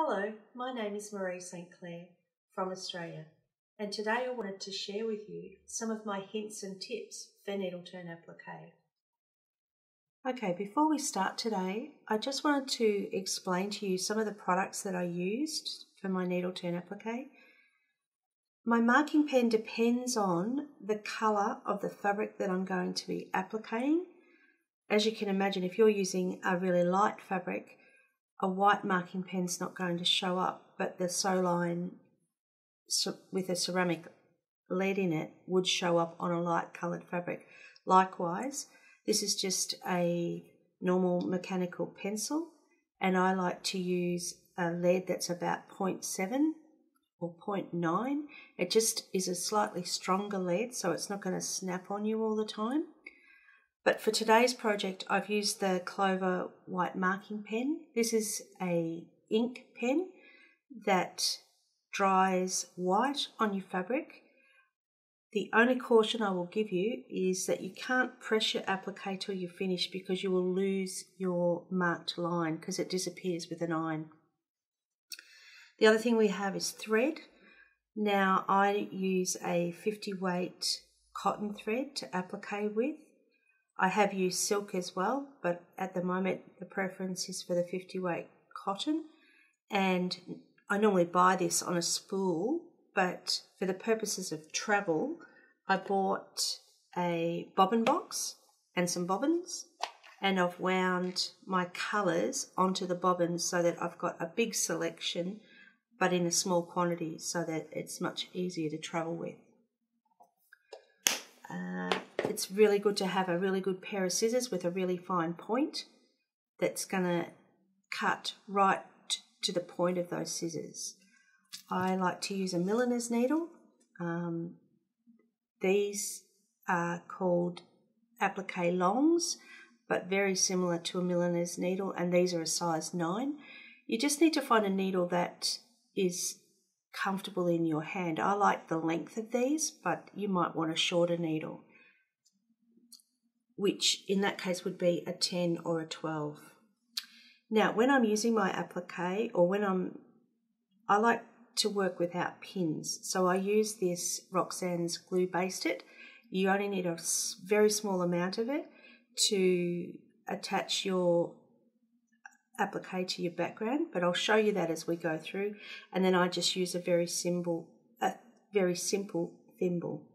Hello, my name is Maree St Clair from Australia, and today I wanted to share with you some of my hints and tips for Needleturn applique. Okay, before we start today, I just wanted to explain to you some of the products that I used for my Needleturn applique. My marking pen depends on the colour of the fabric that I'm going to be appliquing. As you can imagine, if you're using a really light fabric, a white marking pen's not going to show up, but the Soline with a ceramic lead in it would show up on a light coloured fabric. Likewise, this is just a normal mechanical pencil, and I like to use a lead that's about 0.7 or 0.9. It just is a slightly stronger lead, so it's not going to snap on you all the time. But for today's project, I've used the Clover white marking pen. This is a ink pen that dries white on your fabric. The only caution I will give you is that you can't press your applique till you finish, because you will lose your marked line because it disappears with an iron. The other thing we have is thread. Now I use a 50 weight cotton thread to applique with. I have used silk as well, but at the moment the preference is for the 50 weight cotton, and I normally buy this on a spool, but for the purposes of travel I bought a bobbin box and some bobbins, and I've wound my colours onto the bobbins so that I've got a big selection but in a small quantity, so that it's much easier to travel with. It's really good to have a really good pair of scissors with a really fine point that's going to cut right to the point of those scissors. I like to use a milliner's needle. These are called applique longs, but very similar to a milliner's needle, and these are a size 9. You just need to find a needle that is comfortable in your hand. I like the length of these, but you might want a shorter needle, which in that case would be a 10 or a 12. Now, when I'm using my applique, or I like to work without pins, so I use this Roxanne's Glue Based It. You only need a very small amount of it to attach your applique to your background, but I'll show you that as we go through. And then I just use a very simple thimble.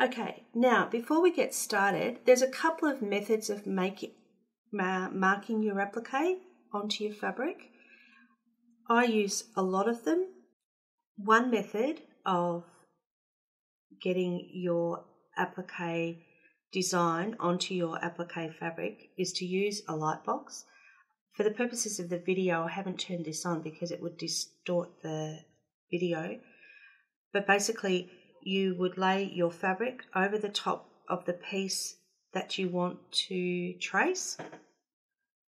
Okay, now before we get started, there's a couple of methods of marking your applique onto your fabric. I use a lot of them. One method of getting your applique design onto your applique fabric is to use a light box. For the purposes of the video, I haven't turned this on because it would distort the video, but basically you would lay your fabric over the top of the piece that you want to trace,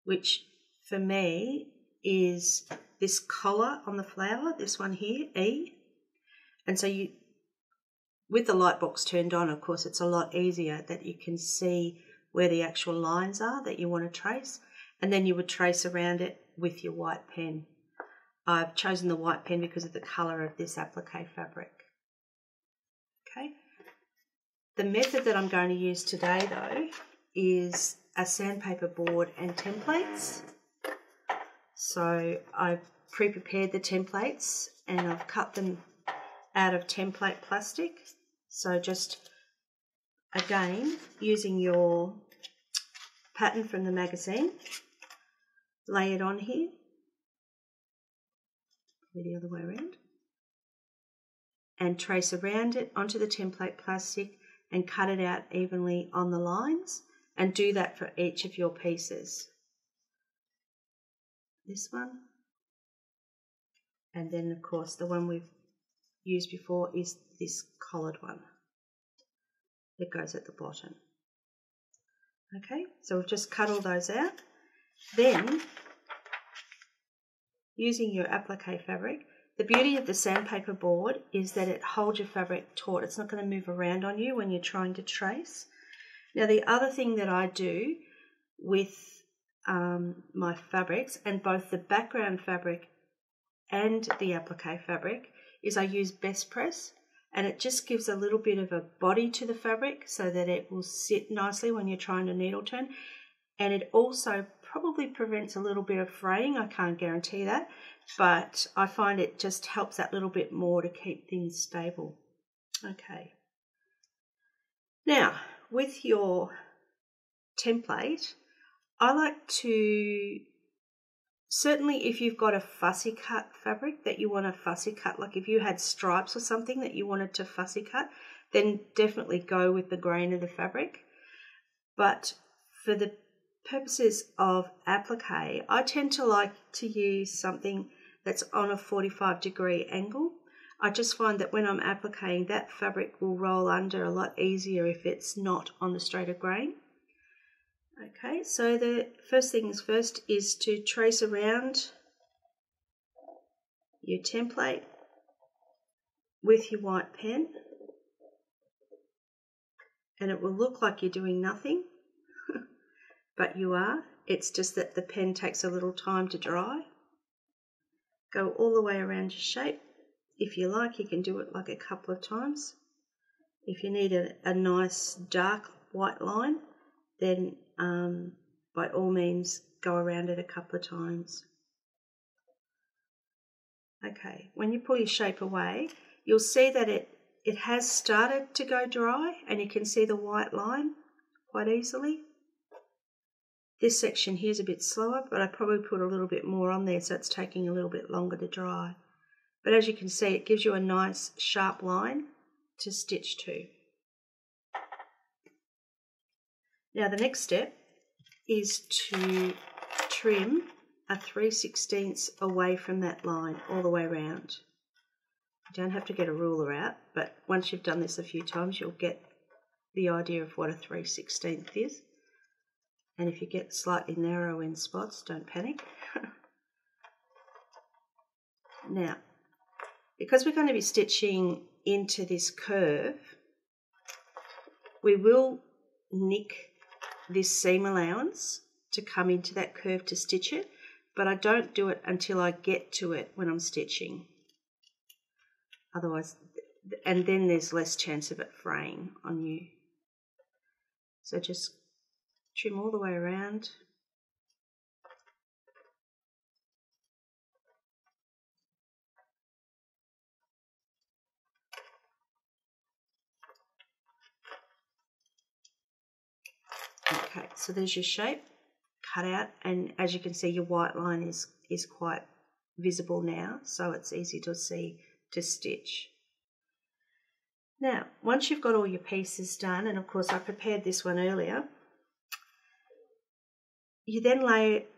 which for me is this collar on the flower, this one here, E. And so with the light box turned on, of course, it's a lot easier that you can see where the actual lines are that you want to trace, and then you would trace around it with your white pen. I've chosen the white pen because of the colour of this applique fabric. Okay. The method that I'm going to use today, though, is a sandpaper board and templates. So I've pre-prepared the templates and I've cut them out of template plastic. So just, again, using your pattern from the magazine, lay it on here, the other way around, and trace around it onto the template plastic and cut it out evenly on the lines, and do that for each of your pieces. This one, and then of course the one we've used before is this collared one that goes at the bottom. Okay, so we've just cut all those out. Then, using your applique fabric, the beauty of the sandpaper board is that it holds your fabric taut. It's not going to move around on you when you're trying to trace. Now, the other thing that I do with my fabrics, and both the background fabric and the applique fabric is I use Best Press, and it just gives a little bit of a body to the fabric so that it will sit nicely when you're trying to needle turn. And it also probably prevents a little bit of fraying. I can't guarantee that, but I find it just helps that little bit more to keep things stable. Okay. Now, with your template, I like to, certainly if you've got a fussy cut fabric that you want to fussy cut, like if you had stripes or something that you wanted to fussy cut, then definitely go with the grain of the fabric. But for the purposes of applique, I tend to like to use something that's on a 45-degree angle. I just find that when I'm appliquing, that fabric will roll under a lot easier if it's not on the straighter grain. Okay, so the first things first is to trace around your template with your white pen, and it will look like you're doing nothing, but you are. It's just that the pen takes a little time to dry. Go all the way around your shape. If you like, you can do it like a couple of times. If you need a nice dark white line, then by all means go around it a couple of times. Okay, when you pull your shape away, you'll see that it has started to go dry, and you can see the white line quite easily. This section here is a bit slower, but I probably put a little bit more on there, so it's taking a little bit longer to dry. But as you can see, it gives you a nice sharp line to stitch to. Now the next step is to trim a 3/16 away from that line all the way around. You don't have to get a ruler out, but once you've done this a few times, you'll get the idea of what a 3/16 is. And if you get slightly narrow in spots, don't panic. Now, because we're going to be stitching into this curve, we will nick this seam allowance to come into that curve to stitch it, but I don't do it until I get to it when I'm stitching. Otherwise, and then there's less chance of it fraying on you. So just trim all the way around. Okay, so there's your shape cut out, and as you can see, your white line is quite visible now, so it's easy to see to stitch. Now, once you've got all your pieces done, and of course I prepared this one earlier, you then lay it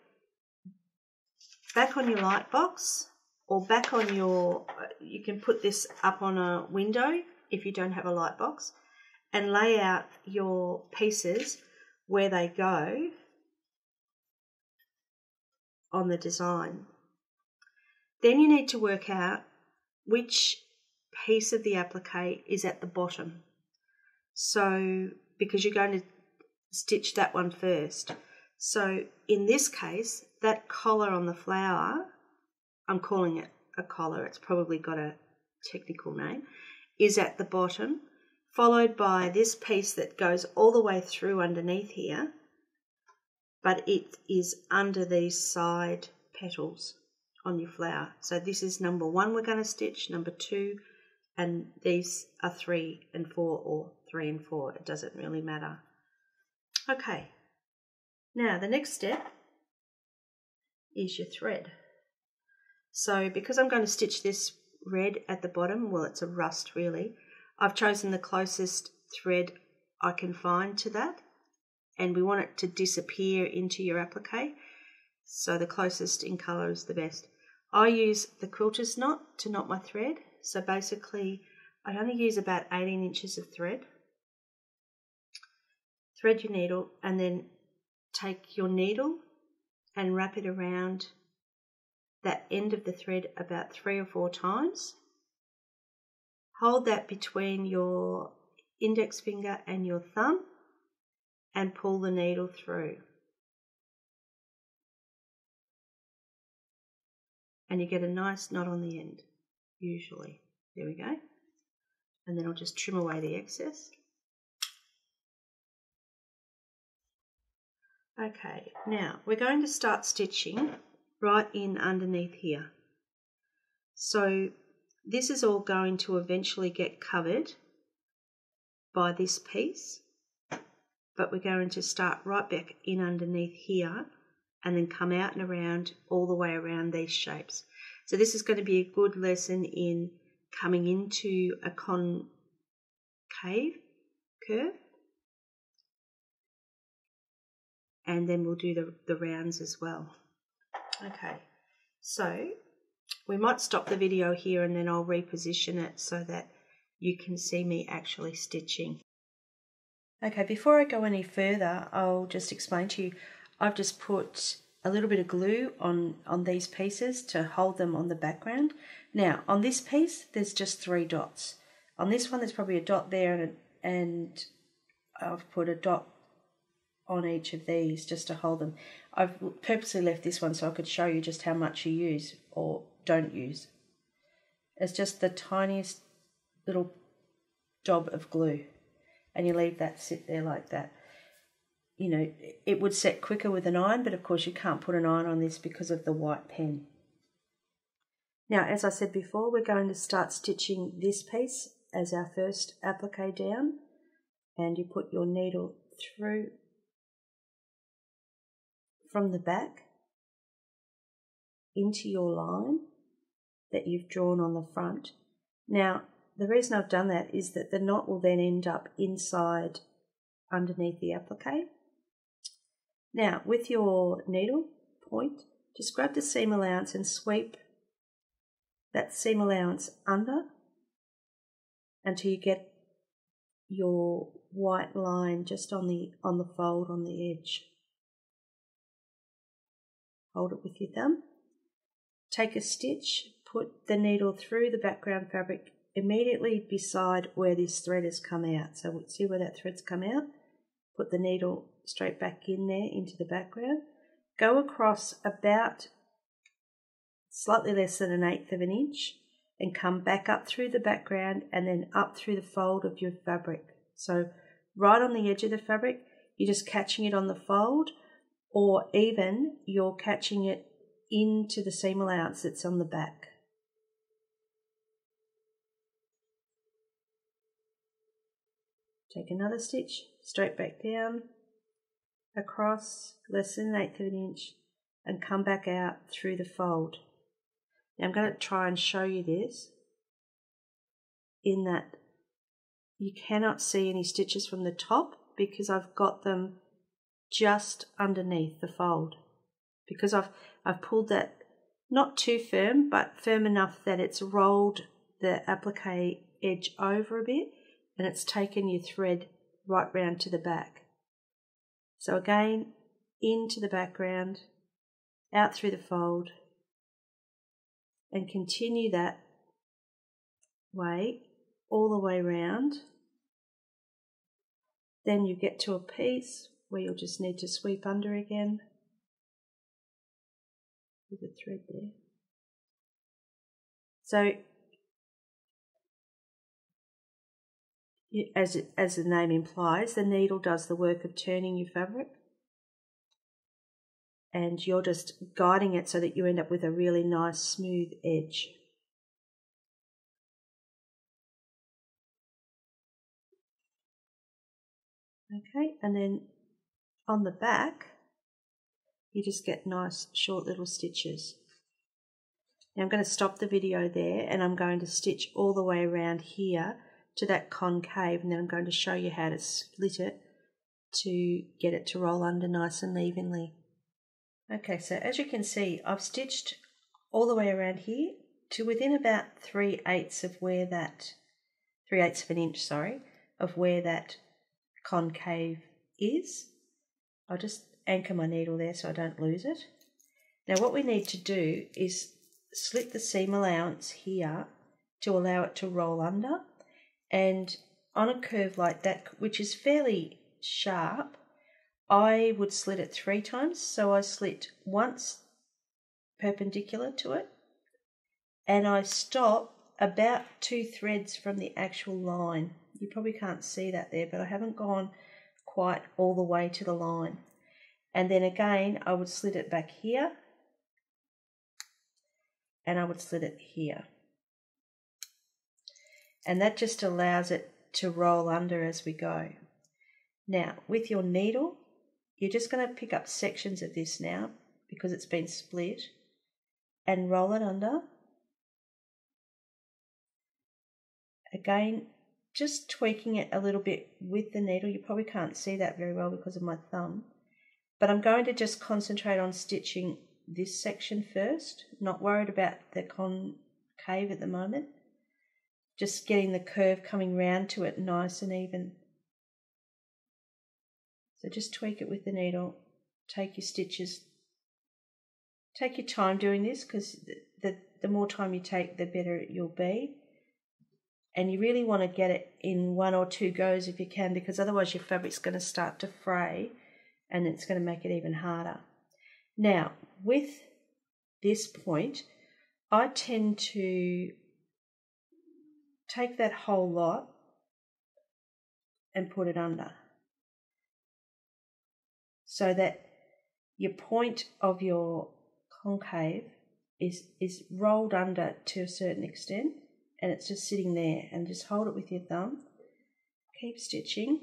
back on your light box, or back on your, you can put this up on a window if you don't have a light box, and lay out your pieces where they go on the design. Then you need to work out which piece of the applique is at the bottom. So, because you're going to stitch that one first. So in this case, that collar on the flower, I'm calling it a collar, it's probably got a technical name, is at the bottom, followed by this piece that goes all the way through underneath here, but it is under these side petals on your flower. So this is number 1 we're going to stitch, number 2, and these are 3 and 4, or 3 and 4, it doesn't really matter. Okay, now the next step is your thread. So because I'm going to stitch this red at the bottom, well, it's a rust really, I've chosen the closest thread I can find to that, and we want it to disappear into your applique, so the closest in colour is the best. I use the quilter's knot to knot my thread, so basically I only use about 18 inches of thread. Thread your needle, and then take your needle and wrap it around that end of the thread about 3 or 4 times. Hold that between your index finger and your thumb and pull the needle through. and you get a nice knot on the end, usually. There we go. And then I'll just trim away the excess. Okay, now we're going to start stitching right in underneath here. So this is all going to eventually get covered by this piece, but we're going to start right back in underneath here and then come out and around all the way around these shapes. So this is going to be a good lesson in coming into a concave curve, and then we'll do the rounds as well. Okay, so we might stop the video here and then I'll reposition it so that you can see me actually stitching. Okay, before I go any further, I'll just explain to you, I've just put a little bit of glue on these pieces to hold them on the background. Now, on this piece, there's just 3 dots. On this one, there's probably a dot there, and I've put a dot on each of these just to hold them. I've purposely left this one so I could show you just how much you use or don't use. It's just the tiniest little dob of glue, and you leave that sit there like that. You know, it would set quicker with an iron, but of course you can't put an iron on this because of the white pen. Now, as I said before, we're going to start stitching this piece as our first applique down, and you put your needle through from the back into your line that you've drawn on the front. Now, the reason I've done that is that the knot will then end up inside underneath the applique. Now, with your needle point, just grab the seam allowance and sweep that seam allowance under until you get your white line just on the fold on the edge. Hold it with your thumb. Take a stitch, put the needle through the background fabric immediately beside where this thread has come out. So see where that thread's come out? Put the needle straight back in there into the background. Go across about slightly less than 1/8 of an inch and come back up through the background and then up through the fold of your fabric. So right on the edge of the fabric, you're just catching it on the fold, or even you're catching it into the seam allowance that's on the back. Take another stitch, straight back down, across less than 1/8 of an inch, and come back out through the fold. Now I'm going to try and show you this in that you cannot see any stitches from the top because I've got them just underneath the fold, because I've pulled that not too firm but firm enough that it's rolled the applique edge over a bit and it's taken your thread right round to the back. So again, into the background, out through the fold, and continue that way all the way round. Then you get to a piece where you'll just need to sweep under again with a thread there. So as the name implies, the needle does the work of turning your fabric, and you're just guiding it so that you end up with a really nice smooth edge. Okay, and then on the back, you just get nice short little stitches. Now I'm going to stop the video there and I'm going to stitch all the way around here to that concave, and then I'm going to show you how to split it to get it to roll under nice and evenly. Okay, so as you can see, I've stitched all the way around here to within about 3/8 of where that, 3/8 of an inch, sorry, of where that concave is. I'll just anchor my needle there so I don't lose it. Now what we need to do is slit the seam allowance here to allow it to roll under, and on a curve like that, which is fairly sharp, I would slit it 3 times. So I slit once perpendicular to it, and I stop about 2 threads from the actual line. You probably can't see that there, but I haven't gone quite all the way to the line. And then again, I would slit it back here, and I would slit it here. And that just allows it to roll under as we go. Now, with your needle, you're just going to pick up sections of this now, because it's been split, and roll it under. Again, just tweaking it a little bit with the needle. You probably can't see that very well because of my thumb, but I'm going to just concentrate on stitching this section first, not worried about the concave at the moment. Just getting the curve coming round to it nice and even. So just tweak it with the needle, take your stitches. Take your time doing this, because the more time you take, the better you'll be. And you really want to get it in 1 or 2 goes if you can, because otherwise your fabric's going to start to fray and it's going to make it even harder. Now, with this point, I tend to take that whole lot and put it under, so that your point of your concave is rolled under to a certain extent, and it's just sitting there, and just hold it with your thumb. Keep stitching.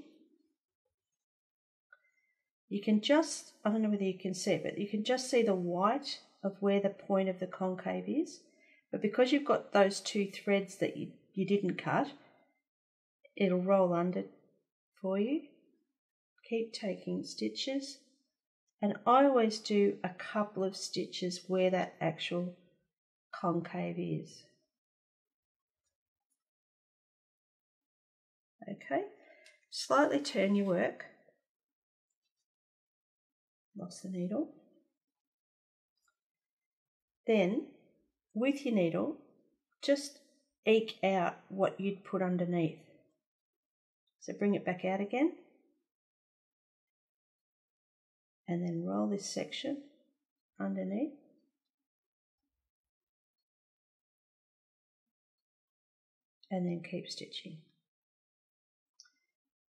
You can just, I don't know whether you can see it, but you can just see the white of where the point of the concave is. But because you've got those 2 threads that you didn't cut, it'll roll under for you. Keep taking stitches. And I always do a couple of stitches where that actual concave is. Okay, slightly turn your work. Lost the needle. Then, with your needle, just eke out what you'd put underneath. So bring it back out again. And then roll this section underneath. And then keep stitching.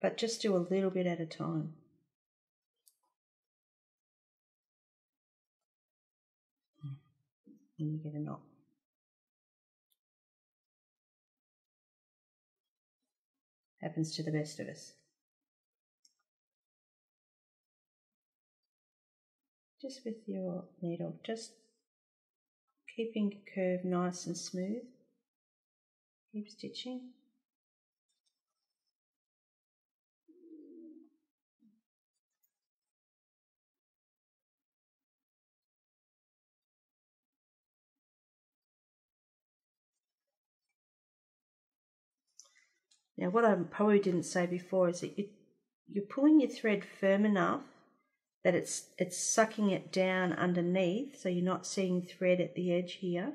But just do a little bit at a time. And you get a knot. Happens to the best of us. Just with your needle, just keeping your curve nice and smooth. Keep stitching. Now, what I probably didn't say before is that you're pulling your thread firm enough that it's sucking it down underneath, so you're not seeing thread at the edge here,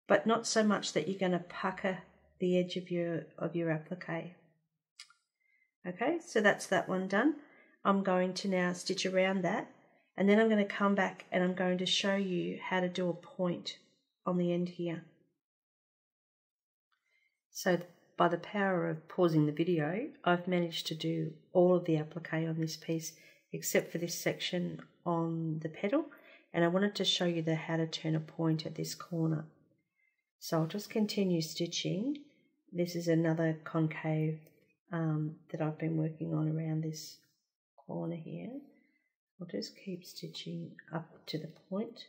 but not so much that you're going to pucker the edge of your applique. Okay, so that's that one done. I'm going to now stitch around that, and then I'm going to come back and I'm going to show you how to do a point on the end here. So by the power of pausing the video, I've managed to do all of the applique on this piece except for this section on the petal, and I wanted to show you how to turn a point at this corner. So I'll just continue stitching. This is another concave that I've been working on around this corner here. I'll just keep stitching up to the point.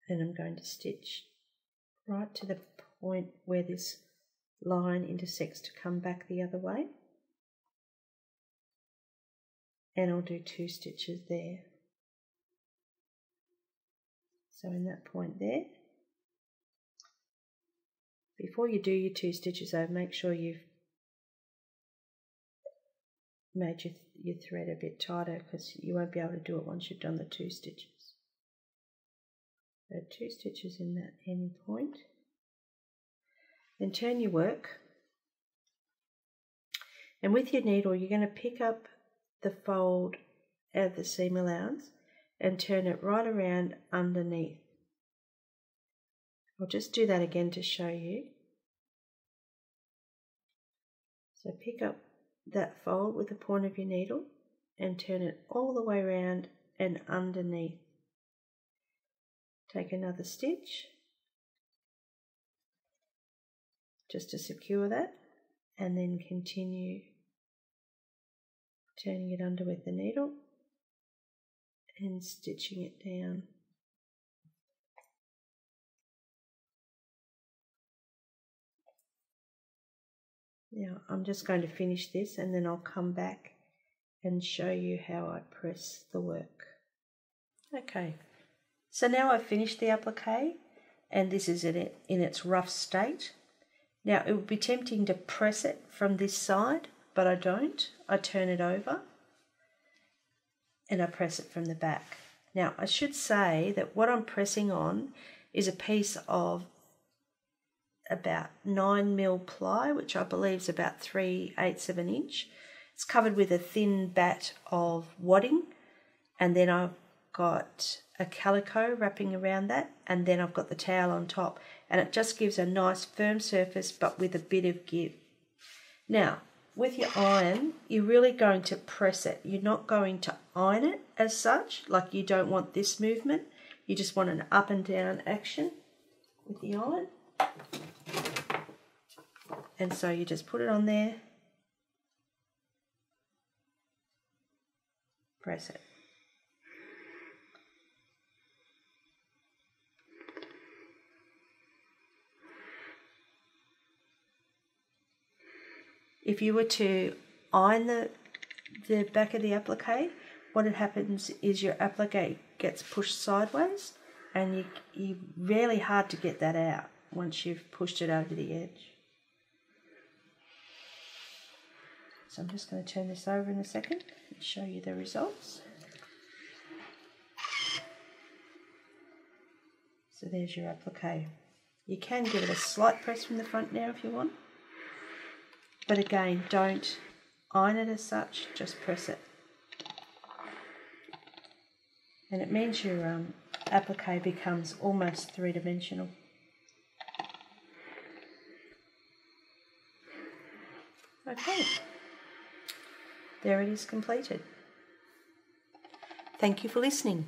Then I'm going to stitch right to the point where this line intersects to come back the other way. And I'll do 2 stitches there. So in that point there, before you do your 2 stitches though, make sure you've made your thread a bit tighter, because you won't be able to do it once you've done the 2 stitches. So 2 stitches in that end point. Then turn your work, and with your needle you're going to pick up the fold out of the seam allowance and turn it right around underneath. I'll just do that again to show you. So pick up that fold with the point of your needle and turn it all the way around and underneath. Take another stitch just to secure that, and then continue turning it under with the needle and stitching it down. Now I'm just going to finish this, and then I'll come back and show you how I press the work. Okay, so now I've finished the applique, and this is in its rough state. Now it would be tempting to press it from this side, but I don't. I turn it over and I press it from the back. Now I should say that what I'm pressing on is a piece of about 9mm ply, which I believe is about 3/8 of an inch. It's covered with a thin bat of wadding, and then I've got a calico wrapping around that, and then I've got the towel on top, and it just gives a nice firm surface but with a bit of give. Now with your iron, you're really going to press it. You're not going to iron it as such, like you don't want this movement. You just want an up and down action with the iron. And so you just put it on there, press it. If you were to iron the back of the applique, what happens is your applique gets pushed sideways, and you're really hard to get that out once you've pushed it over the edge. So I'm just going to turn this over in a second and show you the results. So there's your applique. You can give it a slight press from the front now if you want. But again, don't iron it as such, just press it. And it means your applique becomes almost 3-dimensional. Okay, there it is completed. Thank you for listening.